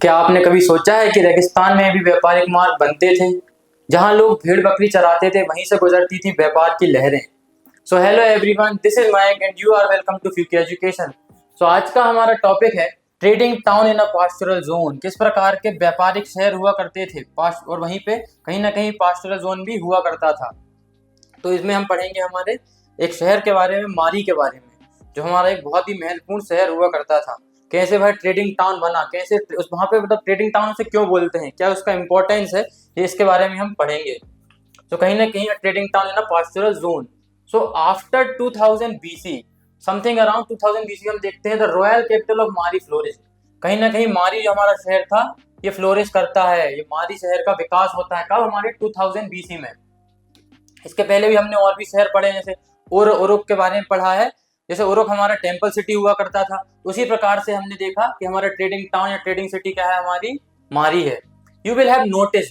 क्या आपने कभी सोचा है कि रेगिस्तान में भी व्यापारिक मार्ग बनते थे, जहां लोग भेड़ बकरी चराते थे, वहीं से गुजरती थी व्यापार की लहरें। So hello everyone, this is Mayank and you are welcome to Fuke education. सो आज का हमारा टॉपिक है trading town in a pastoral zone. किस प्रकार के व्यापारिक शहर हुआ करते थे पास्ट, और वहीं पे कहीं ना कहीं पास्टोरल जोन भी हुआ करता था। तो इसमें हम पढ़ेंगे हमारे एक शहर के बारे में, मारी के बारे में, जो हमारा एक बहुत ही महत्वपूर्ण शहर हुआ करता था। कैसे भाई ट्रेडिंग टाउन बना, कैसे उस वहां पे मतलब ट्रेडिंग टाउन से क्यों बोलते हैं, क्या उसका इंपॉर्टेंस है, ये इसके बारे में हम पढ़ेंगे। तो कहीं ना कहीं trading town in a pastoral zone. So after 2000 BC, something around 2000 BC, हम देखते हैं द रॉयल कैपिटल ऑफ मारी फ्लोरिश। कहीं ना कहीं मारी जो हमारा शहर था ये फ्लोरिश करता है, ये मारी शहर का विकास होता है। कब? हमारे 2000 बीसी में। इसके पहले भी हमने और भी शहर पढ़े, जैसे उरुक के बारे में पढ़ा है। जैसे उरुक हमारा टेम्पल सिटी हुआ करता था, उसी प्रकार से हमने देखा कि हमारा ट्रेडिंग टाउन या ट्रेडिंग सिटी क्या है, हमारी मारी है। You will have notice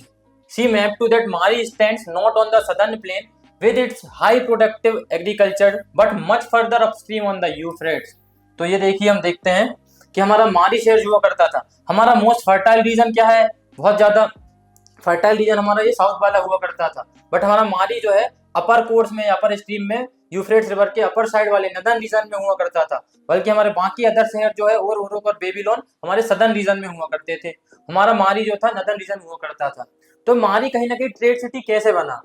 see map to that Mari stands not on the southern plain with its high productive agriculture but much further upstream on the Euphrates। तो ये देखिए, हम देखते हैं कि हमारा मारी शहर जो हुआ करता था, हमारा मोस्ट फर्टाइल रीजन क्या है, बहुत ज्यादा फर्टाइल रीजन हमारा ये साउथ वाला हुआ करता था। बट हमारा मारी जो है अपर कोर्स में, अपर स्ट्रीम में, यूफ्रेट्स रिवर के अपर साइड वाले नदर्न रीजन में हुआ करता था। बल्कि हमारे बाकी अदर शहर जो है और उरुक और बेबीलोन हमारे सदर्न रीजन में हुआ करते थे। हमारा मारी जो था नदर्न रीजन हुआ करता था। तो मारी कहीं ना कहीं ट्रेड सिटी कैसे बना,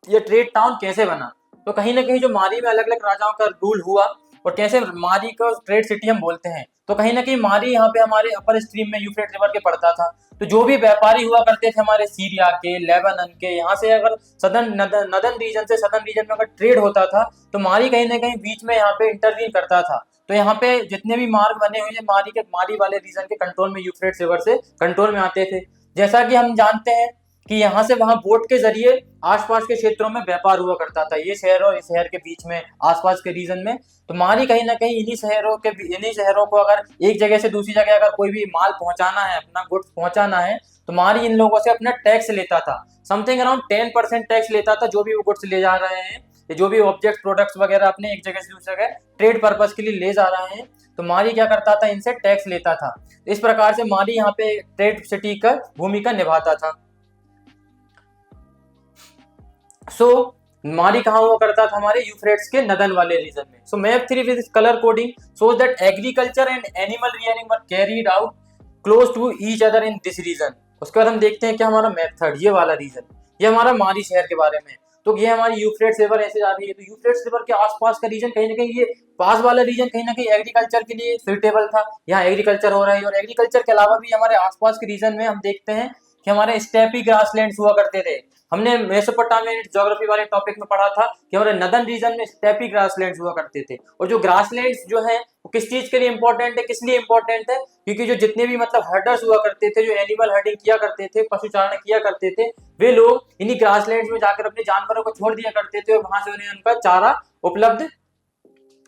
ये ट्रेड टाउन कैसे बना? तो कहीं ना कहीं जो मारी में अलग अलग राजाओं का रूल हुआ और कैसे मारी को ट्रेड सिटी हम बोलते हैं। तो कहीं ना कहीं मारी यहाँ पे हमारे अपर स्ट्रीम में यूफ्रेट रिवर के पड़ता था। तो जो भी व्यापारी हुआ करते थे हमारे सीरिया के, लेबनान के, यहाँ से अगर नदर्न रीजन से सदर्न रीजन में अगर ट्रेड होता था तो मारी कहीं ना कहीं बीच में यहाँ पे इंटरवीन करता था। तो यहाँ पे जितने भी मार्ग बने हुए मारी वाले रीजन के कंट्रोल में, यूफ्रेट रिवर से कंट्रोल में आते थे। जैसा कि हम जानते हैं कि यहाँ से वहां बोट के जरिए आसपास के क्षेत्रों में व्यापार हुआ करता था, ये शहर और इस शहर के बीच में, आसपास के रीजन में। तो मारी कहीं ना कहीं इन्हीं शहरों को अगर एक जगह से दूसरी जगह अगर कोई भी माल पहुंचाना है, अपना गुड्स पहुंचाना है, तो मारी इन लोगों से अपना टैक्स लेता था। समथिंग अराउंड 10% टैक्स लेता था, जो भी वो गुड्स ले जा रहे हैं, जो भी ऑब्जेक्ट प्रोडक्ट्स वगैरह अपने एक जगह से दूसरी जगह ट्रेड पर्पज के लिए ले जा रहे हैं, तो मारी क्या करता था, इनसे टैक्स लेता था। इस प्रकार से मारी यहाँ पे ट्रेड सिटी का भूमिका निभाता था। मारी कहाँ हुआ करता था, हमारे यूफ्रेट्स के नदन वाले रीजन में। So map 3 with colour coding shows that agriculture and animal rearing were carried out close to each other in this region। उसके बाद हम देखते हैं कि हमारा मैप 3, ये वाला रीजन, ये हमारा मारी शहर के बारे में। तो ये हमारी यूफ्रेट्स रिवर ऐसे जा रही है, तो यूफ्रेट्स रिवर के आसपास का रीजन कहीं ना कहीं, ये पास वाला रीजन कहीं ना कहीं एग्रीकल्चर के लिए सुइटेबल था, यहाँ एग्रीकल्चर हो रहा है। और एग्रीकल्चर के अलावा भी हमारे आसपास के रीजन में हम देखते हैं कि हमारे स्टेपी ग्रासलैंड्स हुआ करते थे। हमने मेसोपोटामिया ज्योग्राफी वाले टॉपिक में पढ़ा था कि हमारे नदर्न रीजन में स्टेपी ग्रासलैंड्स हुआ करते थे। और जो ग्रासलैंड्स जो है वो किस चीज के लिए इंपॉर्टेंट है, किस लिए इंपॉर्टेंट है? क्योंकि जो जितने भी मतलब हर्डर्स हुआ करते थे, जो एनिमल हर्डिंग किया करते थे, पशुचारण किया करते थे, वे लोग इन्हीं ग्रासलैंड्स में जाकर अपने जानवरों को छोड़ दिया करते थे और वहां से उन्हें उनका चारा उपलब्ध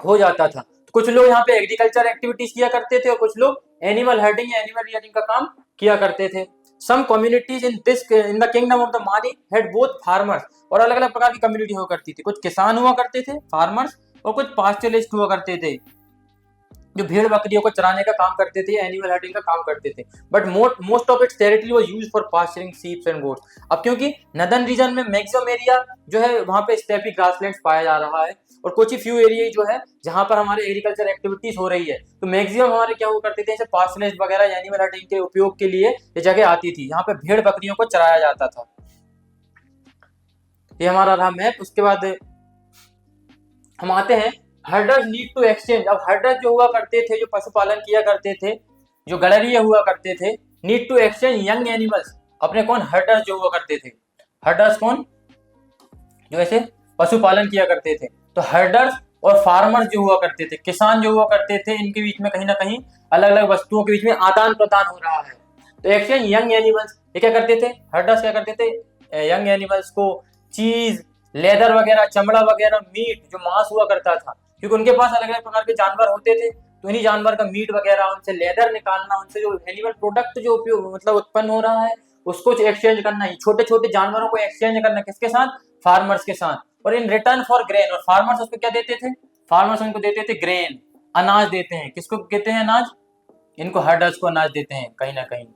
हो जाता था। तो कुछ लोग यहाँ पे एग्रीकल्चर एक्टिविटीज किया करते थे और कुछ लोग एनिमल हर्डिंग या एनिमल रियरिंग का काम किया करते थे। Some communities in the kingdom of the Mari had both farmers, और अलग अलग प्रकार की कम्युनिटी हुआ करती थी। कुछ किसान हुआ करते थे, फार्मर्स, और कुछ पास्चरलिस्ट हुआ करते थे, जो भेड़ बकरियों को चराने का काम करते थे, एनिमल हर्डिंग का काम करते थे। But most of its territory was used for pasturing sheeps and goats. अब क्योंकि नदर्न रीजन में मैक्सिमम एरिया जो है वहां पे स्टेपी ग्रासलैंड्स पाया जा रहा है, और कुछ ही फ्यू एरिया जो है जहां पर हमारे एग्रीकल्चर एक्टिविटीज हो रही है, तो मैक्सिमम हमारे क्या हुआ करते थे, जैसे पास्चरलिस्ट वगैरह एनिमल हर्डिंग के उपयोग के लिए ये जगह आती थी, यहाँ पे भेड़ बकरियों को चराया जाता था। ये हमारा रहा मैप। उसके बाद हम आते हैं हर्डर्स नीड टू एक्सचेंज। अब हर्डर्स जो हुआ करते थे, जो पशुपालन किया करते थे, जो गड़रिये हुआ करते थे, need to exchange young animals अपने कौन, हर्डर्स जो हुआ करते थे। हर्डर्स कौन, जो ऐसे पशुपालन किया करते थे। तो हर्डर्स और फार्मर्स जो हुआ करते थे, किसान जो हुआ करते थे, इनके बीच में कहीं ना कहीं अलग अलग वस्तुओं के बीच में आदान प्रदान हो रहा है। तो एक्सचेंज यंग एनिमल्स, ये क्या करते थे, हर्डर्स क्या करते थे, यंग एनिमल्स को चीज, लेदर वगैरह, चमड़ा वगैरह, मीट, जो मांस हुआ करता था, क्योंकि उनके पास अलग अलग प्रकार के जानवर होते थे, तो इन्हीं जानवर का मीट वगैरह, उनसे लेदर निकालना, उनसे जो एनिमल प्रोडक्ट जो उपयोग मतलब उत्पन्न हो रहा है उसको एक्सचेंज करना, ही छोटे छोटे जानवरों को एक्सचेंज करना, किसके साथ, फार्मर्स के साथ। और इन रिटर्न फॉर ग्रेन, और फार्मर्स उसको क्या देते थे, फार्मर्स उनको देते थे ग्रेन, अनाज देते हैं। किसको कहते हैं, अनाज, इनको हर्डर्स को अनाज देते हैं कहीं ना कहीं,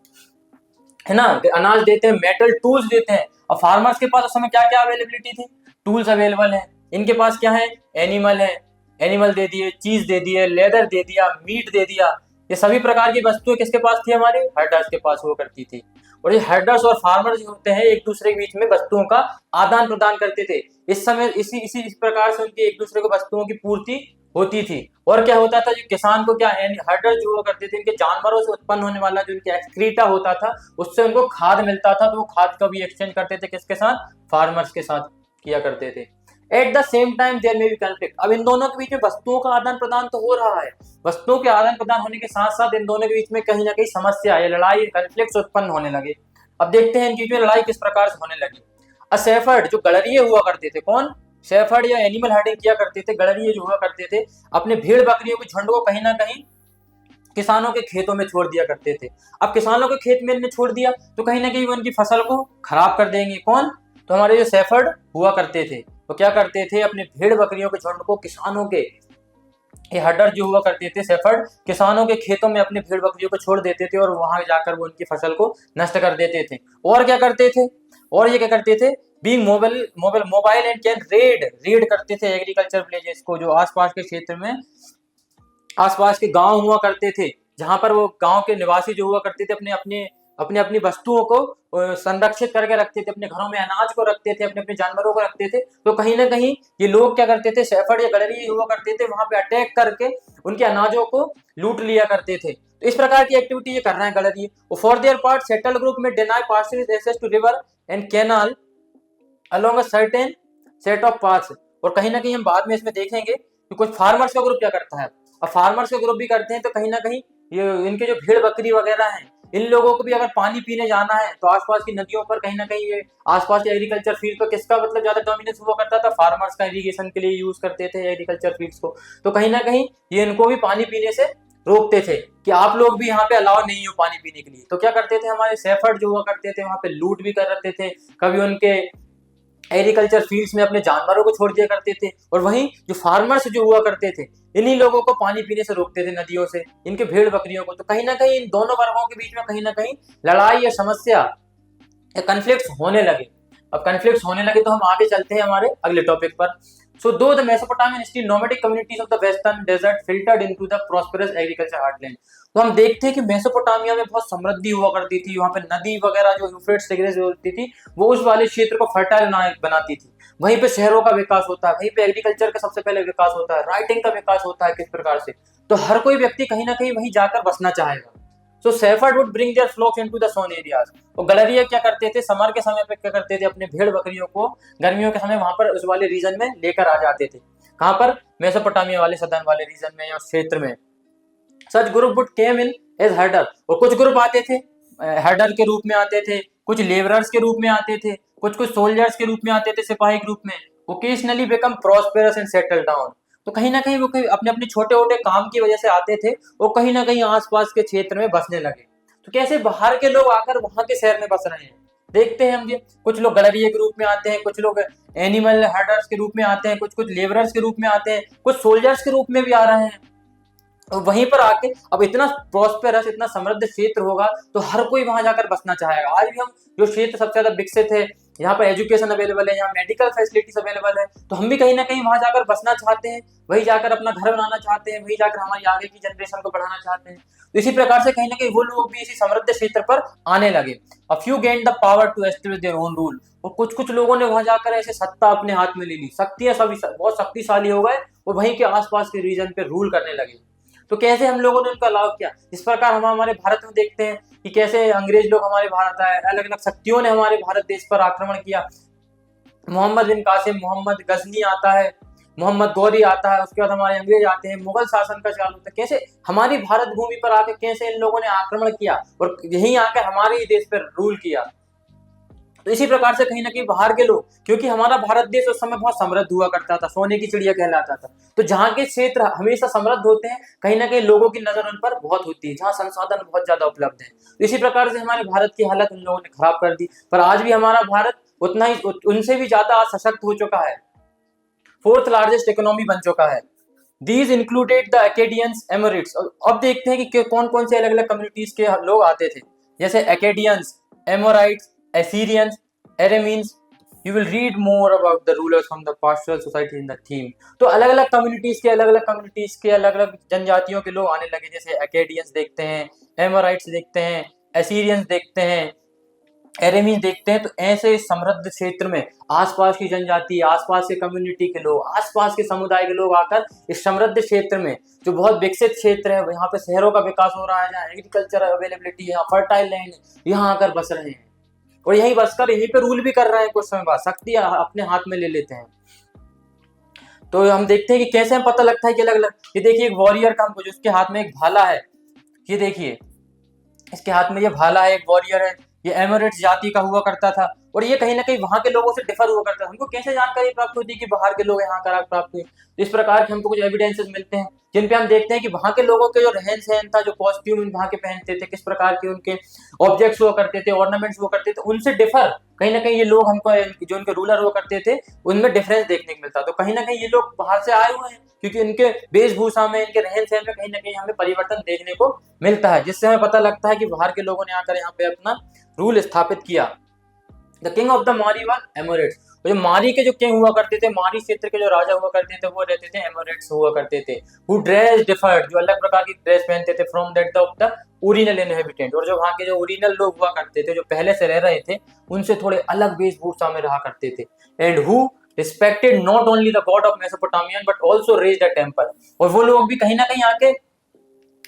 है ना, अनाज देते हैं, मेटल टूल्स देते हैं। और फार्मर्स के पास उस समय क्या क्या अवेलेबिलिटी थी, टूल्स अवेलेबल है। इनके पास क्या है, एनिमल है, एनिमल दे दिए, चीज दे दिए, लेदर दे दिया, मीट दे दिया। ये सभी प्रकार की वस्तुएं किसके पास थी, हमारे हर्डर्स के पास हुआ करती थी। और ये हर्डर्स और फार्मर जो होते हैं एक दूसरे के बीच में वस्तुओं का आदान प्रदान करते थे। इस समय इस प्रकार से उनकी एक दूसरे को वस्तुओं की पूर्ति होती थी। और क्या होता था, जो किसान को क्या, हर्डर जो हुआ करते थे, इनके जानवरों से उत्पन्न होने वाला जो इनके एक्सक्रीटा होता था उससे उनको खाद मिलता था, तो वो खाद का भी एक्सचेंज करते थे किसके साथ, फार्मर्स के साथ किया करते थे। At the same time there may be conflict. अब इन दोनों के बीच में वस्तुओं का आदान प्रदान तो हो रहा है, वस्तुओं के आदान प्रदान होने के साथ साथ इन दोनों के बीच में कहीं ना कहीं समस्या या लड़ाई, कॉन्फ्लिक्ट उत्पन्न होने लगे। अब देखते हैं इनके बीच में लड़ाई किस प्रकार से होने लगी। शेफर्ड जो गड़रिये हुआ करते थे, कौन, शेफर्ड या एनिमल हर्डिंग किया करते थे, गड़रिये जो हुआ करते थे, अपने भेड़ बकरियों के झुंड को कहीं ना कहीं किसानों के खेतों में छोड़ दिया करते थे। अब किसानों के खेत में इन्हें छोड़ दिया तो कहीं ना कहीं वो उनकी फसल को खराब कर देंगे, कौन, तो हमारे जो शेफर्ड हुआ करते थे वो क्या करते थे, अपने भेड़ बकरियों के झुंड को किसानों के, ये हर्डर जो हुआ करते थे शेफर्ड, किसानों के खेतों में अपने भेड़ बकरियों को छोड़ देते थे और वहां जाकर वो उनकी फसल को नष्ट कर देते थे। और क्या करते थे, और ये क्या करते थे, being mobile and can red करते थे एग्रीकल्चर विलेजेस को, जो आसपास के क्षेत्र में, आसपास के गांव हुआ करते थे, जहां पर वो गांव के निवासी जो हुआ करते थे अपने अपनी वस्तुओं को संरक्षित करके रखते थे, अपने घरों में अनाज को रखते थे, अपने अपने जानवरों को रखते थे। तो कहीं ना कहीं ये लोग क्या करते थे, शेफर्ड या गड़रिये हुआ करते थे, वहां पे अटैक करके उनके अनाजों को लूट लिया करते थे। तो इस प्रकार की एक्टिविटी ये कर रहे हैं गड़रिये। For their part settle group में deny partial access to river and canal along a certain set of paths. और कहीं ना कहीं हम बाद में इसमें देखेंगे कि कुछ फार्मर्स का ग्रुप क्या करता है, अब फार्मर्स का ग्रुप भी करते हैं तो कहीं ना कहीं ये इनके जो भेड़ बकरी वगैरह हैं, इन लोगों को भी अगर पानी पीने जाना है तो आसपास की नदियों पर कहीं ना कहीं ये आसपास के एग्रीकल्चर फील्ड पर किसका मतलब ज्यादा डोमिनेंस हुआ करता था, फार्मर्स का इरिगेशन के लिए यूज करते थे एग्रीकल्चर फील्ड्स को। तो कहीं ना कहीं ये इनको भी पानी पीने से रोकते थे कि आप लोग भी यहाँ पे अलाउ नहीं हो पानी पीने के लिए। तो क्या करते थे, हमारे शेफर्ड जो हुआ करते थे वहां पे लूट भी कर रहे थे, कभी उनके एग्रीकल्चर फील्ड्स में अपने जानवरों को छोड़ दिया करते थे, और वहीं जो फार्मर्स जो हुआ करते थे इन्हीं लोगों को पानी पीने से रोकते थे नदियों से, इनके भेड़ बकरियों को। तो कहीं ना कहीं इन दोनों वर्गों के बीच में कहीं ना कहीं लड़ाई या समस्या या कन्फ्लिक्ट्स होने लगे। अब कन्फ्लिक्ट्स होने लगे तो हम आगे चलते हैं हमारे अगले टॉपिक पर। So though the Mesopotamian still nomadic communities of the western desert filtered into the prosperous agriculture heartland। तो हम देखते हैं कि मेसोपोटामिया में बहुत समृद्धि हुआ करती थी, वहां पे नदी वगैरह जो यूफ्रेट्स वगैरह जो होती थी वो उस वाले क्षेत्र को फर्टाइल बनाती थी। वहीं पे शहरों का विकास होता है, वहीं पे एग्रीकल्चर का सबसे पहले विकास होता है, राइटिंग का विकास होता है किस प्रकार से, तो हर कोई व्यक्ति कहीं ना कहीं वहीं जाकर बसना चाहेगा। So shepherd would bring their flocks into the sown areas. और गड़रिये क्या करते थे, समर के समय पे क्या करते थे, अपने भेड़ बकरियों को गर्मियों के समय वहां पर उस वाले रीजन में लेकर आ जाते थे। कहां पर, मेसोपोटामिया वाले सदर्न वाले रीजन में या उस क्षेत्र में। Such group would came in as herder. और कुछ ग्रुप आते थे हर्डर के रूप में आते थे, कुछ लेबरर्स के रूप में आते थे, कुछ कुछ सोल्जर्स के रूप में आते थे, सिपाही ग्रुप में। Occasionally become prosperous and settle down. तो कहीं ना कहीं वो अपने अपने छोटे छोटे काम की वजह से आते थे, वो कहीं ना कहीं आसपास के क्षेत्र में बसने लगे। तो कैसे बाहर के लोग आकर वहां के शहर में बस रहे हैं, देखते हैं हम ये। कुछ लोग गड़रिये के रूप में आते हैं, कुछ लोग एनिमल हर्डर्स के रूप में आते हैं, कुछ कुछ लेबरर्स के रूप में आते हैं, कुछ सोल्जर्स के रूप में भी आ रहे हैं। और वहीं पर आके अब इतना प्रॉस्पेरस, इतना समृद्ध क्षेत्र होगा तो हर कोई वहां जाकर बसना चाहेगा। आज भी हम जो क्षेत्र सबसे ज्यादा विकसित है, यहाँ पर एजुकेशन अवेलेबल है, यहाँ मेडिकल फैसिलिटीज अवेलेबल है, तो हम भी कहीं ना कहीं वहां जाकर बसना चाहते हैं, वहीं जाकर अपना घर बनाना चाहते हैं, वहीं जाकर हमारी आगे की जनरेशन को बढ़ाना चाहते हैं। तो इसी प्रकार से कहीं ना कहीं वो लोग भी इसी समृद्ध क्षेत्र पर आने लगे। A few gain the power to establish their own rule. और कुछ कुछ लोगों ने वहां जाकर ऐसे सत्ता अपने हाथ में ले ली, शक्तियां सभी बहुत शक्तिशाली हो गए और वहीं के आसपास के रीजन पे रूल करने लगे। तो कैसे हम लोगों ने उनको अलाउ किया, इस प्रकार हम हमारे भारत में देखते हैं कि कैसे अंग्रेज लोग हमारे भारत आए, अलग अलग शक्तियों ने हमारे भारत देश पर आक्रमण किया। मोहम्मद बिन कासिम, मोहम्मद गजनी आता है, मोहम्मद गौरी आता है, उसके बाद हमारे अंग्रेज आते हैं, मुगल शासन का चालू होता है। कैसे हमारी भारत भूमि पर आकर कैसे इन लोगों ने आक्रमण किया और यहीं आकर हमारे ही देश पर रूल किया। तो इसी प्रकार से कहीं ना कहीं बाहर के लोग, क्योंकि हमारा भारत देश उस समय बहुत समृद्ध हुआ करता था, सोने की चिड़िया कहलाता था, तो जहाँ के क्षेत्र हमेशा समृद्ध होते हैं कहीं ना कहीं लोगों की नजर उन पर बहुत होती है, जहाँ संसाधन बहुत ज्यादा उपलब्ध है। तो इसी प्रकार से हमारे भारत की हालत उन लोगों ने खराब कर दी, पर आज भी हमारा भारत उतना ही, उनसे भी ज्यादा आज सशक्त हो चुका है, फोर्थ लार्जेस्ट इकोनॉमी बन चुका है। These included the Akkadians, Amorites. अब देखते हैं कि कौन कौन से अलग अलग कम्युनिटीज के लोग आते थे, जैसे Akkadians, Assyrians, Amorites, Aramaeans. You will read more about the rulers from the pastoral society in the theme. तो अलग अलग कम्युनिटीज के अलग अलग जनजातियों के लोग आने लगे, जैसे एकेडियंस देखते हैं, एमोराइट्स देखते हैं, एसीरियंस देखते हैं, एरेमीज देखते हैं। तो ऐसे समृद्ध क्षेत्र में आसपास की जनजाति, आसपास के कम्युनिटी के लोग, आसपास के समुदाय के लोग आकर इस समृद्ध क्षेत्र में, जो बहुत विकसित क्षेत्र है, यहाँ पे शहरों का विकास हो रहा है, जहाँ एग्रीकल्चर अवेलेबिलिटी है, यहाँ फर्टाइल लैंड है, यहाँ आकर बस रहे हैं और यहीं बसकर यहीं पे रूल भी कर रहे हैं। कुछ समय बाद शक्ति अपने हाथ में ले लेते हैं। तो हम देखते हैं कि कैसे हमें पता लगता है कि अलग अलग, ये देखिए एक वॉरियर का हमको, जिसके हाथ में एक भाला है, ये देखिए इसके हाथ में ये भाला है, एक वॉरियर है, ये एमोरेट्स जाति का हुआ करता था और ये कहीं ना कहीं वहां के लोगों से डिफर हुआ करता था। हमको कैसे जानकारी प्राप्त होती है कि बाहर के लोग यहाँ कर प्राप्त हुए? तो इस प्रकार के हमको कुछ एविडेंसेस मिलते हैं, जिन पे हम देखते हैं कि वहां के लोगों के जो रहन सहन था, जो कॉस्ट्यूम वहां के पहनते थे, किस प्रकार के उनके ऑब्जेक्ट्स हुआ करते थे, ऑर्नामेंट्स हुआ करते थे, उनसे डिफर कहीं ना कहीं ये लोग हमको, जो उनके रूलर हुआ करते थे, उनमें डिफरेंस देखने को मिलता। तो कहीं ना कहीं ये लोग बाहर से आए हुए हैं, क्योंकि इनके वेशभूषा में, इनके रहन सहन में कहीं ना कहीं हमें परिवर्तन देखने को मिलता है, जिससे हमें पता लगता है कि बाहर के लोगों ने आकर यहाँ पे अपना रूल स्थापित किया। द किंग ऑफ द मारी वर एमोरेट्स। जो मारी के जो किंग हुआ करते थे, मारी क्षेत्र के जो राजा हुआ करते थे, वो रहते थे एमोरेट्स हुआ करते थे। हु ड्रेस डिफर्ड, जो अलग प्रकार की ड्रेस पहनते थे, from that of the original inhabitant. और जो वहाँ के जो ओरिजिनल लोग हुआ करते थे, जो पहले से रह रहे थे, उनसे थोड़े अलग वेशभूषा में रहा करते थे। And who respected not only the God of Mesopotamian but also raised a temple. और वो लोग भी कहीं ना कहीं आके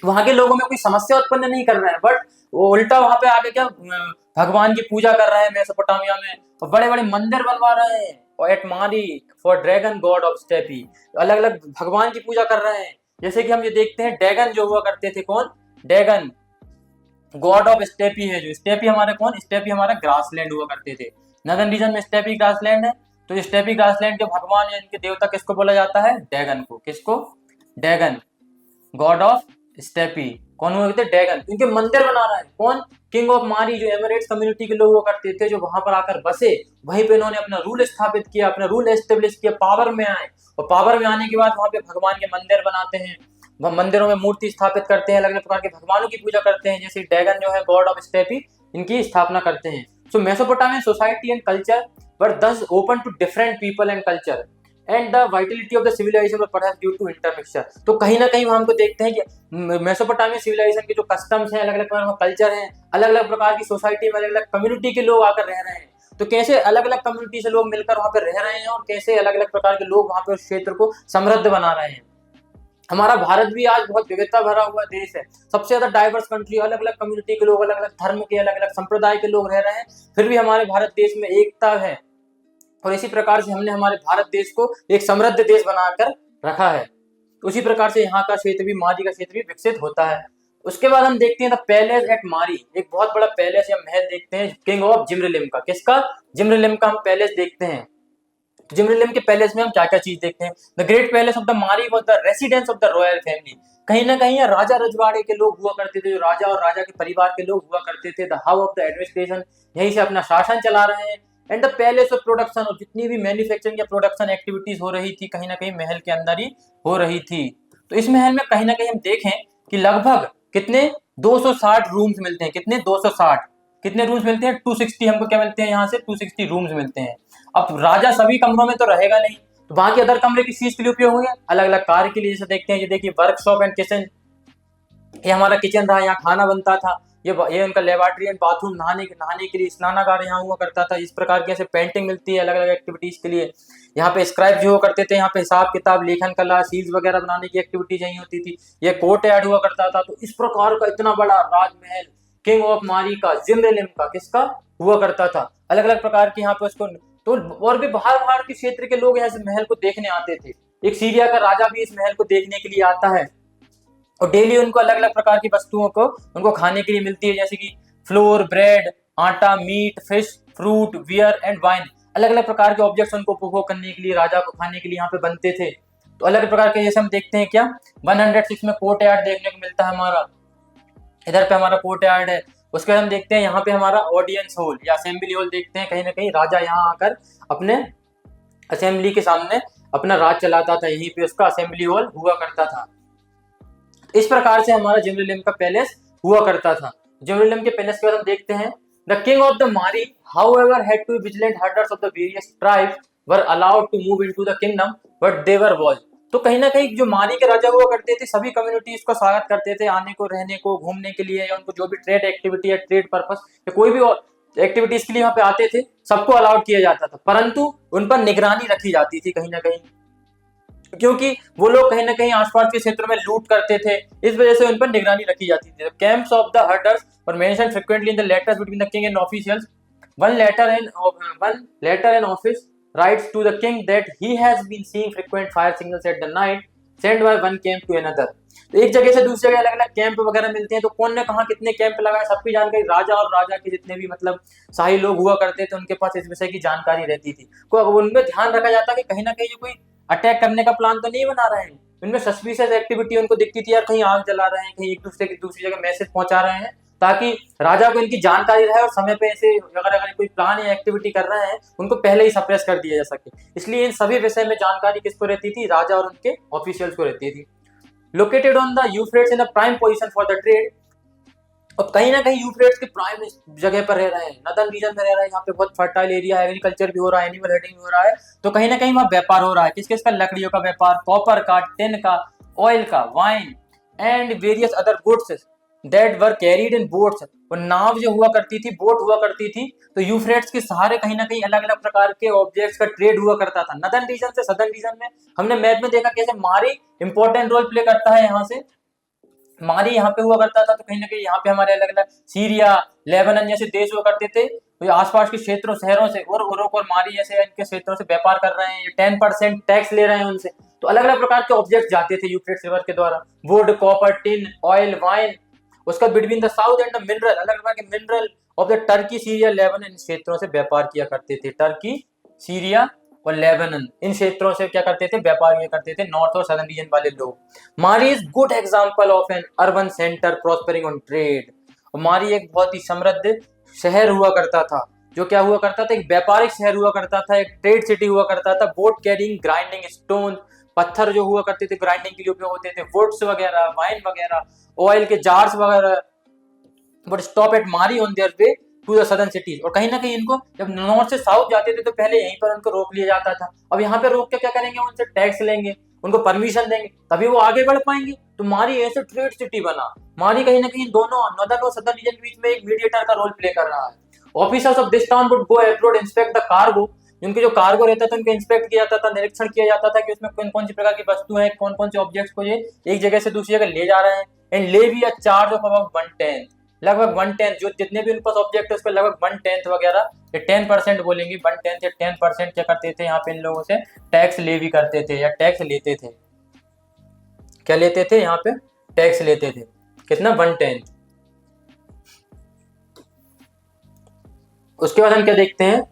वहां के लोगों में कोई समस्या उत्पन्न नहीं कर रहे हैं, बट वो उल्टा वहां पे आके क्या भगवान की पूजा कर रहे हैं मेसोपोटामिया में, और बड़े बड़े मंदिर बनवा रहे हैं। और एट मारी for dragon God of steppe, अलग अलग भगवान की पूजा कर रहे हैं। जैसे कि हम ये देखते हैं, डैगन जो हुआ करते थे, कौन? डैगन गॉड ऑफ स्टेपी है। जो स्टेपी हमारे कौन? स्टेपी हमारा ग्रासलैंड हुआ करते थे। नदर्न रीजन में स्टेपी ग्रासलैंड है। तो स्टेपी ग्रासलैंड के भगवान या इनके देवता किसको बोला जाता है? डैगन को। किसको? Dragon God of steppe. कौन हुए थे? डैगन। इनके मंदिर बना रहा है कौन? किंग ऑफ मारी, जो एमिरेट्स कम्युनिटी के लोग हुआ करते थे, जो वहां पर आकर बसे, वहीं पे इन्होंने अपना रूल स्थापित किया, अपना रूल एस्टेब्लिश किया, पावर में आए। और पावर में आने के बाद वहां पे भगवान के मंदिर बनाते हैं, वह मंदिरों में मूर्ति स्थापित करते हैं, अलग अलग प्रकार के भगवानों की पूजा करते हैं, जैसे डैगन जो है गॉड ऑफ स्टेपी, इनकी स्थापना करते हैं। So Mesopotamian society and culture were thus open to different people and culture and the vitality of the civilization were perhaps due to intermixture। तो कहीं ना कहीं हमको देखते हैं कि मेसोपोटामियन सिविलाइजेशन के जो कस्टम्स हैं, अलग अलग प्रकार के कल्चर हैं, अलग अलग प्रकार की सोसाइटी में अलग अलग कम्युनिटी के लोग आकर रह रहे हैं। तो कैसे अलग अलग कम्युनिटी से लोग मिलकर वहां पर रह रहे हैं और कैसे अलग अलग प्रकार के लोग वहां पर उस क्षेत्र को समृद्ध बना रहे हैं। हमारा भारत भी आज बहुत विविधता भरा हुआ देश है, सबसे ज्यादा डाइवर्स कंट्री, अलग अलग कम्युनिटी के लोग, अलग अलग धर्म के, अलग अलग संप्रदाय के लोग रह रहे हैं, फिर भी हमारे भारत देश में एकता है। और इसी प्रकार से हमने हमारे भारत देश को एक समृद्ध देश बनाकर रखा है। उसी प्रकार से यहाँ का क्षेत्र भी, मारी का क्षेत्र भी विकसित होता है। उसके बाद हम देखते हैं द पैलेस एट मारी, एक बहुत बड़ा पैलेस या महल देखते हैं, किंग ऑफ जिम्रेलिम का। किसका? जिम्रेलिम का हम पैलेस देखते हैं। जिम्रेलिम के पैलेस में हम क्या क्या चीज देखते हैं? The great palace of the Mari was the residence of the royal family. कहीं ना कहीं राजा रजवाड़े के लोग हुआ करते थे, जो राजा और राजा के परिवार के लोग हुआ करते थे। The how of the administration, यहीं से अपना शासन चला रहे हैं। And the palace of production, और जितनी भी मैन्युफैक्चरिंग या प्रोडक्शन एक्टिविटीज हो रही थी, कहीं ना कहीं महल के अंदर ही हो रही थी। तो इस महल में कहीं ना कहीं हम देखें कि लगभग कितने 260 रूम्स मिलते हैं। कितने? 260। कितने रूम्स मिलते हैं? 260 हमको क्या मिलते हैं? यहाँ से 260 रूम्स मिलते हैं। अब राजा सभी कमरों में तो रहेगा नहीं, तो बाकी अदर कमरे किस चीज के लिए उपयोग होंगे? अलग अलग कार्य के लिए। जैसे देखते हैं, ये देखिए वर्कशॉप एंड किचन, ये हमारा किचन रहा, यहाँ खाना बनता था। ये उनका लेबोरेटरी एंड बाथरूम, नहाने के लिए स्नानागार यहाँ हुआ करता था। इस प्रकार की ऐसे पेंटिंग मिलती है अलग अलग एक्टिविटीज के लिए। यहाँ पे स्क्राइब जो हुआ करते थे, यहाँ पे हिसाब किताब, लेखन कला, सील्स वगैरह बनाने की एक्टिविटीज यही होती थी। ये कोर्ट यार्ड हुआ करता था। तो इस प्रकार का इतना बड़ा राजमहल किंग ऑफ मारी का, जिम्रेलिम का, किसका हुआ करता था। अलग अलग प्रकार की यहाँ पे उसको, तो और भी बाहर बाहर के क्षेत्र के लोग यहाँ से महल को देखने आते थे। एक सीरिया का राजा भी इस महल को देखने के लिए आता है, और डेली उनको अलग अलग प्रकार की वस्तुओं को उनको खाने के लिए मिलती है, जैसे कि फ्लोर, ब्रेड, आटा, meat, fish, fruit, beer and wine. अलग अलग प्रकार के ऑब्जेक्ट्स उनको उपभोग करने के लिए, राजा को खाने के लिए यहाँ पे बनते थे। तो अलग अलग प्रकार के, जैसे हम देखते हैं क्या 106 में कोर्ट यार्ड देखने को मिलता है हमारा। इधर पे हमारा कोर्ट यार्ड है। उसके बाद हम देखते हैं यहाँ पे हमारा ऑडियंस हॉल या असेंबली हॉल देखते हैं। कहीं ना कहीं राजा यहाँ आकर अपने असेंबली के सामने अपना राज चलाता था, यहीं पे उसका असेंबली हॉल हुआ करता था। इस प्रकार से हमारा जेरुसलेम का पैलेस हुआ करता था। जेरुसलेम के पैलेस के बाद हम देखते हैं the king of the Mari however had to vigilant herders of the various tribes were allowed to move into the kingdom but they were watch. तो कहीं ना कहीं जो मारी के राजा हुआ करते थे, सभी कम्युनिटीज का स्वागत करते थे आने को, रहने को, घूमने के लिए, या उनको जो भी ट्रेड एक्टिविटी या ट्रेड पर्पस या कोई भी एक्टिविटीज के लिए वहां पे आते थे, सबको अलाउड किया जाता था। परंतु उन पर निगरानी रखी जाती थी कहीं ना कहीं, क्योंकि वो लोग कहीं ना कहीं आसपास के क्षेत्रों में लूट करते थे, इस वजह से उन पर निगरानी रखी जाती थी। Camps of the herders were mentioned frequently in the letters between the king and officials. One letter in office writes to the king that he has been seeing frequent fire signals at the night sent by one camp to another। तो एक जगह से दूसरी जगह अलग अलग camp वगैरह मिलते हैं, तो कौन ने कहा कितने कैंप लगाए सबकी जानकारी राजा और राजा के जितने भी मतलब शाही लोग हुआ करते थे उनके पास इस विषय की जानकारी रहती थी। को उनमें ध्यान रखा जाता कि कहीं ना कहीं कोई अटैक करने का प्लान तो नहीं बना रहे हैं। उनमें सस्पिशियस एक्टिविटी उनको दिखती थी, यार कहीं आग जला रहे हैं, कहीं एक दूसरे की दूसरी जगह मैसेज पहुंचा रहे हैं, ताकि राजा को इनकी जानकारी रहे और समय पे ऐसे अगर कोई प्लान या एक्टिविटी कर रहे हैं उनको पहले ही सप्रेस कर दिया जा सके। इसलिए इन सभी विषय में जानकारी किसको रहती थी? राजा और उनके ऑफिशियल्स को रहती थी। Located on the Euphrates in the prime position for the trade. और कहीं ना कहीं यूफ्रेट्स के प्राइम जगह पर रह रहे हैं, नदन रीजन में रह रहे हैं, यहाँ पे बहुत फर्टाइल एरिया है, एग्रीकल्चर भी हो रहा है, एनिमल हंटिंग भी हो रहा है, तो कहीं ना कहीं वहाँ व्यापार हो रहा है। किस किस का? लकड़ियों का व्यापार, कॉपर का, टिन का, ऑयल का, wine and various other goods that were carried in boats. और नाव जो हुआ करती थी, बोट हुआ करती थी, तो यूफ्रेट्स के सहारे कहीं ना कहीं अलग अलग प्रकार के ऑब्जेक्ट्स का ट्रेड हुआ करता था नदन रीजन से सदर्न रीजन में। हमने मैप में देखा कैसे मारी इंपॉर्टेंट रोल प्ले करता है, यहाँ से मारी यहाँ पे हुआ करता था, तो कहीं ना कहीं यहाँ पे हमारे अलग अलग सीरिया, लेबनान जैसे देश हुआ करते थे, तो आसपास के क्षेत्रों शहरों से और उरुक और मारी जैसे इनके क्षेत्रों से व्यापार कर रहे हैं, ये 10% टैक्स ले रहे हैं उनसे। तो अलग अलग प्रकार के ऑब्जेक्ट जाते थे यूफ्रेट्स रिवर के द्वारा, wood, copper, tin, oil, wine. उसका between the south and the mineral, अलग अलग के mineral of the Turkey, Syria, Lebanon, इन क्षेत्रों से व्यापार किया करते थे। टर्की, सीरिया और लेबनान, इन क्षेत्रों से क्या करते थे? व्यापार किया करते थे नॉर्थ और सदर्न रीजन वाले लोग। मारी is good example of N urban centre prospering on trade. और मारी एक बहुत ही समृद्ध शहर हुआ करता था, जो क्या हुआ करता था? एक व्यापारिक शहर हुआ करता था, एक ट्रेड सिटी हुआ करता था। बोट कैरिंग, ग्राइंडिंग स्टोन, पत्थर जो हुआ करते थे ग्राइंडिंग के लिए उपयोग होते थे, वुड्स वगैरह, वाइन वगैरह, ऑयल के जार्स वगैरह। But stop at Mari on their way to the southern cities. और कहीं ना कहीं इनको जब नॉर्थ से साउथ जाते थे तो पहले यहीं पर उनको रोक लिया जाता था। अब यहाँ पे रोक के क्या करेंगे? उनसे टैक्स लेंगे, उनको परमिशन देंगे, तभी वो आगे बढ़ पाएंगे। तो मारी ऐसे ट्रेड सिटी बना। मारी कहीं ना कहीं दोनों नॉर्दर्न और सदर्न रीजन के बीच में एक मीडिएटर का रोल प्ले कर रहा है। Officers of this town would go abroad inspect the cargo. उनके जो कार्गो रहता था उनको इंस्पेक्ट किया जाता था, निरीक्षण किया जाता था कि उसमें कौन कौन सी प्रकार की वस्तु है, कौन कौन से ऑब्जेक्ट्स को ये एक जगह से दूसरी जगह ले जा रहे हैं। And levy a charge of about 1/10, लगभग 1/10, जो जितने भी उनके पास ऑब्जेक्ट है उसका लगभग 1/10 वगैरह, 10% बोलेंगे, 1/10 या 10% क्या करते थे? यहाँ पे इन लोगों से टैक्स लेवी करते थे या टैक्स लेते थे। क्या लेते थे? यहाँ पे टैक्स लेते थे। कितना? 1/10। उसके बाद हम क्या देखते हैं?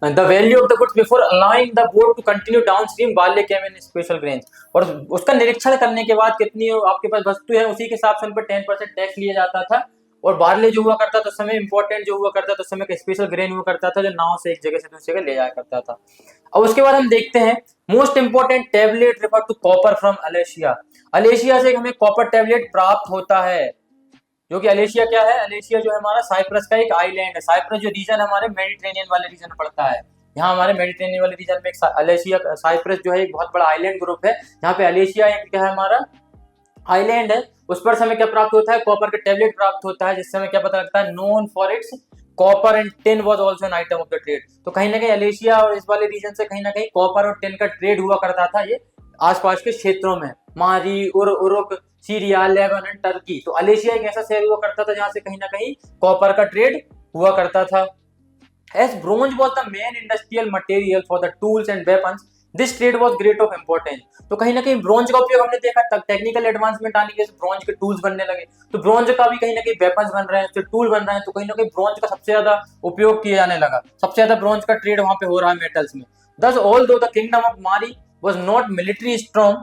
The value of the goods before allowing the boat to continue downstream barley came in special grains. और उसका निरीक्षण करने के बाद कितनी आपके पास वस्तु है उसी के हिसाब से उन पर 10% टैक्स लिया जाता था। और बार्ले जो हुआ करता था उस समय इंपॉर्टेंट जो हुआ करता था, उस समय का स्पेशल ग्रेन हुआ करता था जो नाव से एक जगह से दूसरी जगह ले जाया करता था। अब उसके बाद हम देखते हैं most important tablet refer to copper from Alashiya. Alashiya से हमें कॉपर टैबलेट प्राप्त होता है, जो कि अलेशिया क्या है? अलेशिया जो है हमारा साइप्रस का एक आइलैंड है। साइप्रस जो रीजन हमारे मेडिटेरेनियन वाले रीजन में पड़ता है, यहाँ हमारे मेडिटेरेनियन वाले रीजन में एक अलेशिया, साइप्रस जो है एक बहुत बड़ा आइलैंड ग्रुप है। यहाँ पे अलेशिया एक क्या है? हमारा आइलैंड है। उस पर हमें क्या प्राप्त होता है? कॉपर का टैबलेट प्राप्त होता है, जिससे हमें क्या पता लगता है? Known for its copper and tin was also an item of the trade. तो कहीं ना कहीं अलेशिया और इस वाले रीजन से कहीं ना कहीं कॉपर और टिन का ट्रेड हुआ करता था ये आसपास के क्षेत्रों में, मारी, उरुक, सीरिया, लेबनान, टर्की। तो अलेशिया एक ऐसा शहर हुआ करता था जहां से कहीं ना कहीं कॉपर का ट्रेड हुआ करता था। As bronze was the main industrial material for the tools and weapons, this trade was great of importance. तो कहीं ना कहीं ब्रोंज का उपयोग हमने देखा, तक टेक्निकल एडवांसमेंट आने के ब्रोंज के टूल्स बनने लगे, तो ब्रोंज का भी कहीं ना कहीं वेपन्स बन रहे हैं, उससे टूल बन रहे हैं, तो कहीं ना कहीं ब्रोंज का सबसे ज्यादा उपयोग किया जाने लगा, सबसे ज्यादा ब्रोंज का ट्रेड वहां पे हो रहा है मेटल्स में। Thus, although the kingdom of Mari was not military strong,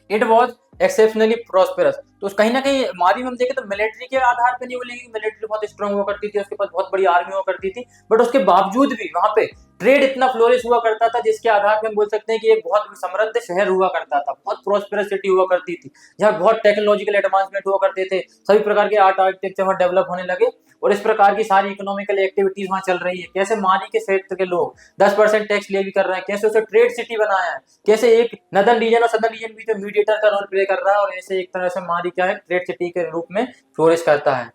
it was exceptionally prosperous। तो कहीं ना कहीं मारी में हम देखें तो मिलिट्री के आधार पे नहीं बोलेंगे, मिलिट्री बहुत स्ट्रांग हुआ करती थी, उसके पास बहुत बड़ी आर्मी हुआ करती थी, बट उसके बावजूद भी वहां पे ट्रेड इतना फ्लोरिश हुआ करता था जिसके आधार पे हम बोल सकते हैं कि एक बहुत समृद्ध शहर हुआ करता था, बहुत प्रोस्पेरस सिटी हुआ करती थी, जहाँ बहुत टेक्नोलॉजिकल एडवांसमेंट हुआ करते थे, सभी प्रकार के आर्ट आर्किटेक्चर वहाँ डेवलप होने लगे और इस प्रकार की सारी इकोनॉमिकल एक्टिविटीज वहाँ चल रही है। कैसे माली के क्षेत्र के लोग 10% टैक्स ले भी कर रहे हैं, कैसे उसे ट्रेड सिटी बनाया है, कैसे एक नदर्न रीजन और सदर्न रीजन भी तो मीडिएटर का रोल प्ले कर रहा है और ऐसे एक तरह से माली क्या है ट्रेड सिटी के रूप में फ्लोरिश करता है।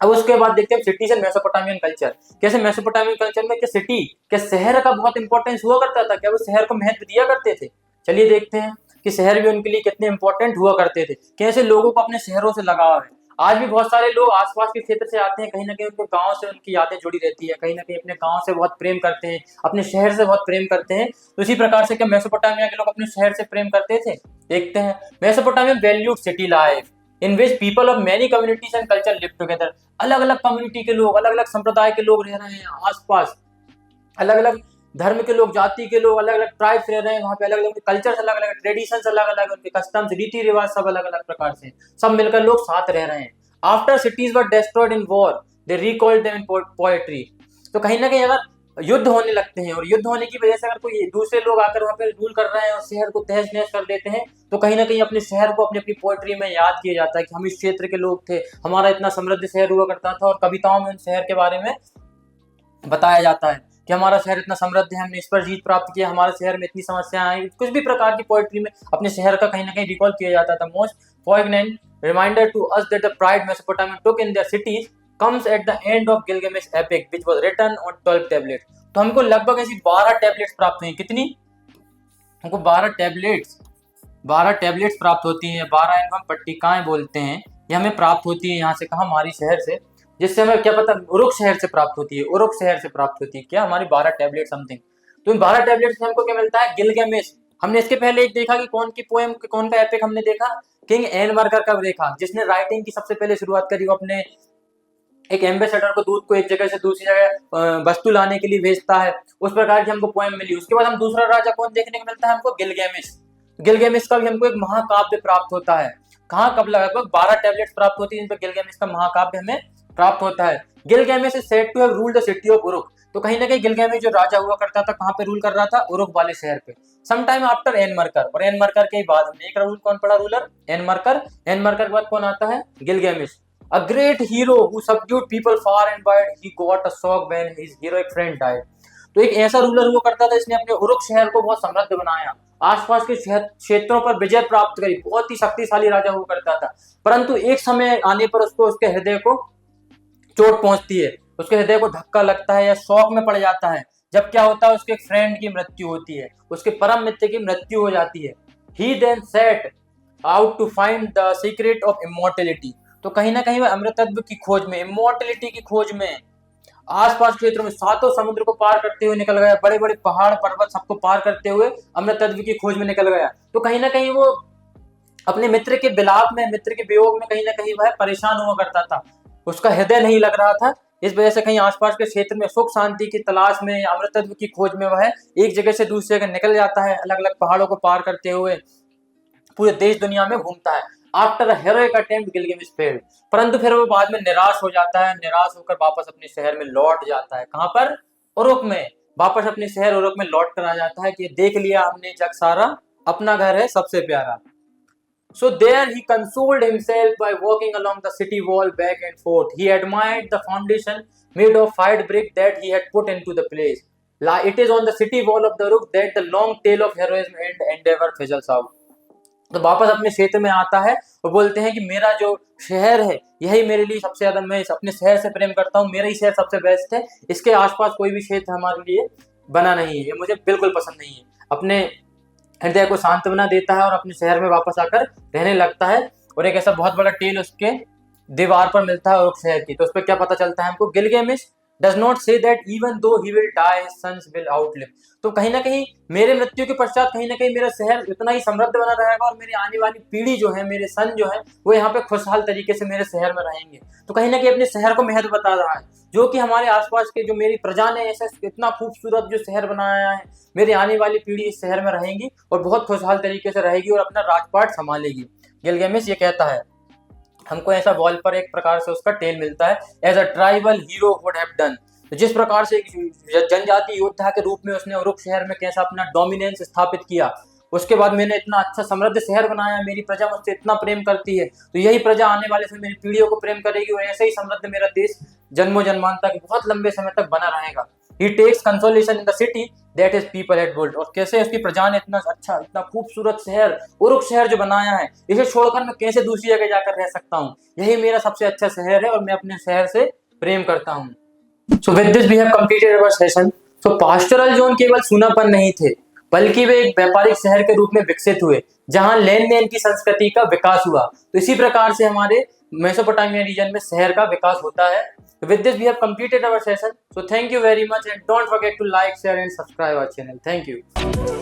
अब उसके बाद देखते हैं सिटीज एंड मेसोपोटामियन कल्चर। कैसे मेसोपोटामियन कल्चर में क्या सिटी क्या शहर का बहुत इंपॉर्टेंस हुआ करता था, क्या वो शहर को महत्व दिया करते थे। चलिए देखते हैं कि शहर भी उनके लिए कितने इंपॉर्टेंट हुआ करते थे, कैसे लोगों को अपने शहरों से लगाव है। आज भी बहुत सारे लोग आसपास के क्षेत्र से आते हैं, कहीं ना कहीं उनके गांव से उनकी यादें जुड़ी रहती है, कहीं ना कहीं अपने गांव से बहुत प्रेम करते हैं, अपने शहर से बहुत प्रेम करते हैं। तो इसी प्रकार से क्या मेसोपोटामिया के लोग अपने शहर से प्रेम करते थे। देखते हैं Mesopotamia valued city life in which people of many communities and culture live together. अलग अलग कम्युनिटी के लोग, अलग अलग संप्रदाय के लोग रह रहे हैं आसपास, अलग अलग धर्म के लोग, जाति के लोग, अलग अलग ट्राइब्स रह रहे हैं वहाँ पे, अलग अलग कल्चर्स, अलग अलग ट्रेडिशंस, अलग अलग उनके कस्टम्स, रीति रिवाज सब अलग अलग प्रकार से, सब मिलकर लोग साथ रह रहे हैं। After cities were destroyed in war they recalled them in poetry. तो कहीं ना कहीं अगर युद्ध होने लगते हैं और युद्ध होने की वजह से अगर कोई दूसरे लोग आकर वहाँ पे रूल कर रहे हैं और शहर को तहस नहस कर देते हैं, तो कहीं ना कहीं अपने शहर को अपनी अपनी पोएट्री में याद किया जाता है कि हम इस क्षेत्र के लोग थे, हमारा इतना समृद्ध शहर हुआ करता था, और कविताओं में उन शहर के बारे में बताया जाता है कि हमारा शहर इतना समृद्ध है, हमने इस पर जीत प्राप्त किया, हमारे शहर में इतनी समस्याएं आई। कुछ भी प्रकार की पोएट्री में अपने शहर का कहीं ना कहीं रिकॉल किया जाता था। Most poignant reminder to us that the pride Mesopotamia took in their cities comes at the end of Gilgamesh epic which was written on 12 tablets। तो हमको लगभग ऐसी 12 टैबलेट्स प्राप्त हुई। कितनी? हमको 12 टैबलेट्स प्राप्त होती हैं। 12 इनको हम पट्टिकाएं बोलते हैं, ये हमें प्राप्त होती है यहाँ से, कहा हमारी शहर से, जिससे हमें क्या पता उरुक शहर से प्राप्त होती है, उरुक शहर से प्राप्त होती है क्या हमारी 12 टैबलेट समथिंग। तो इन 12 टैबलेट्स में हमको क्या मिलता है? गिलगेमेश। हमने इसके पहले एक देखा कि कौन की पोएम, कौन का एपिक हमने देखा, किंग एनवर्कर का देखा, जिसने राइटिंग की सबसे पहले शुरुआत करी। वो अपने एक एम्बेसडर को, दूध को एक जगह से दूसरी जगह वस्तु लाने के लिए भेजता है, उस प्रकार की हमको पोएम मिली। उसके बाद हम दूसरा राजा कौन देखने को मिलता है हमको? गिलगेमेश। गिलगेमेश का भी हमको एक महाकाव्य प्राप्त होता है। कहाँ कब लगभग 12 टैबलेट्स प्राप्त होती है जिन पर गिलगेमेश का महाकाव्य हमें प्राप्त होता है। Gilgamesh is said to have ruled the city of Uruk. तो कहीं ना कहीं गिलगेमेश जो राजा हुआ करता था, कहाँ पे रूल कर रहा था? उरुक वाले शहर पे। सम टाइम आफ्टर एनमरकर, और एनमरकर के बाद हमने एक रूल कौन पड़ा? रूलर एनमरकर। एनमरकर के बाद कौन आता है? गिलगेमेश। A great hero who subdued people far and wide, he got a shock when his heroic friend died। तो एक ऐसा रूलर हुआ करता था इसने अपने उरुक शहर को बहुत समृद्ध बनाया, आसपास के क्षेत्रों पर विजय प्राप्त करी, बहुत ही शक्तिशाली राजा हुआ करता था। परंतु एक समय आने पर उसको, उसके हृदय को चोट पहुंचती है, उसके हृदय को धक्का लगता है या शौक में पड़ जाता है। जब क्या होता है? उसके फ्रेंड की मृत्यु होती है, उसके परम मित्र की मृत्यु हो जाती है। He then set out to find the secret of immortality। तो कहीं ना कहीं वह अमृतत्व की खोज में, इमोर्टलिटी की खोज में, आसपास क्षेत्रों में सातों समुद्र को पार करते हुए निकल गया, बड़े बड़े पहाड़ पर्वत सबको पार करते हुए अमृतत्व की खोज में निकल गया। तो कहीं ना कहीं वो अपने मित्र के विलाप में, मित्र के वियोग में कहीं ना कहीं वह परेशान हुआ करता था, उसका हृदय नहीं लग रहा था। इस वजह से कहीं आसपास के क्षेत्र में सुख शांति की तलाश में, अमृतत्व की खोज में वह एक जगह से दूसरी जगह निकल जाता है, अलग अलग पहाड़ों को पार करते हुए पूरे देश दुनिया में घूमता है। After a heroic attempt Gilgamesh failed, परंतु फिर वो बाद में निराश हो जाता है, निराश होकर वापस अपने शहर में लौट जाता है। कहां पर? उरुक में। वापस अपने शहर उरुक में लौट कर आ जाता है कि देख लिया हमने जग सारा, अपना घर है सबसे प्यारा। So there he consoled himself by walking along the city wall back and forth. He admired the foundation made of fired brick that he had put into the place. It is on the city wall of the Uruk that the long tale of heroism and endeavor fizzles out। तो वापस अपने क्षेत्र में आता है और बोलते हैं कि मेरा जो शहर है यही मेरे लिए सबसे ज्यादा, मैं अपने शहर से प्रेम करता हूँ, मेरा ही शहर सबसे बेस्ट है, इसके आसपास कोई भी क्षेत्र हमारे लिए बना नहीं है, ये मुझे बिल्कुल पसंद नहीं है। अपने हृदय को सांत्वना देता है और अपने शहर में वापस आकर रहने लगता है। और एक ऐसा बहुत बड़ा टेल उसके दीवार पर मिलता है उरुक शहर की। तो उस पर क्या पता चलता है हमको? गिलगेमेश does not say that even though he will die his sons will outlive। तो कहीं ना कहीं मेरे मृत्यु के पश्चात कहीं ना कहीं मेरा शहर इतना ही समृद्ध बना रहेगा और मेरी आने वाली पीढ़ी जो है, मेरे सन जो है, वो यहाँ पे खुशहाल तरीके से मेरे शहर में रहेंगे। तो कहीं ना कहीं अपने शहर को महत्व बता रहा है, जो कि हमारे आसपास के जो मेरी प्रजा ने ऐसा इतना खूबसूरत जो शहर बनाया है, मेरी आने वाली पीढ़ी इस शहर में रहेंगी और बहुत खुशहाल तरीके से रहेगी और अपना राजपाट संभालेगी। गिलगेमेश ये कहता है। हमको ऐसा वॉल पर एक प्रकार से उसका टेल मिलता है, as a tribal hero would have done. तो जिस प्रकार से एक जनजाति योद्धा के रूप में उसने उरुक शहर में कैसा अपना डोमिनेंस स्थापित किया, उसके बाद मैंने इतना अच्छा समृद्ध शहर बनाया, मेरी प्रजा मुझसे इतना प्रेम करती है, तो यही प्रजा आने वाले समय मेरी पीढ़ियों को प्रेम करेगी और ऐसे ही समृद्ध मेरा देश जन्मों जन्मांत तक बहुत लंबे समय तक बना रहेगा। He takes consolation in the city that his people had built। और कैसे उसकी प्रजा ने इतना अच्छा, इतना खूबसूरत शहर, उरुक शहर जो बनाया है, इसे छोड़कर मैं कैसे दूसरी जगह जाकर रह सकता हूँ, यही मेरा सबसे अच्छा शहर है और मैं अपने शहर से प्रेम करता हूँ। So with this we have completed our session। So pastoral zone केवल सूनापन नहीं थे, बल्कि वे एक व्यापारिक शहर के रूप में विकसित हुए, जहां लेन देन की संस्कृति का विकास हुआ। तो इसी प्रकार से हमारे मेसोपोटामिया रीजन में शहर का विकास होता है। With this we have completed our session। So thank you very much and don't forget to like, share and subscribe our channel। Thank you।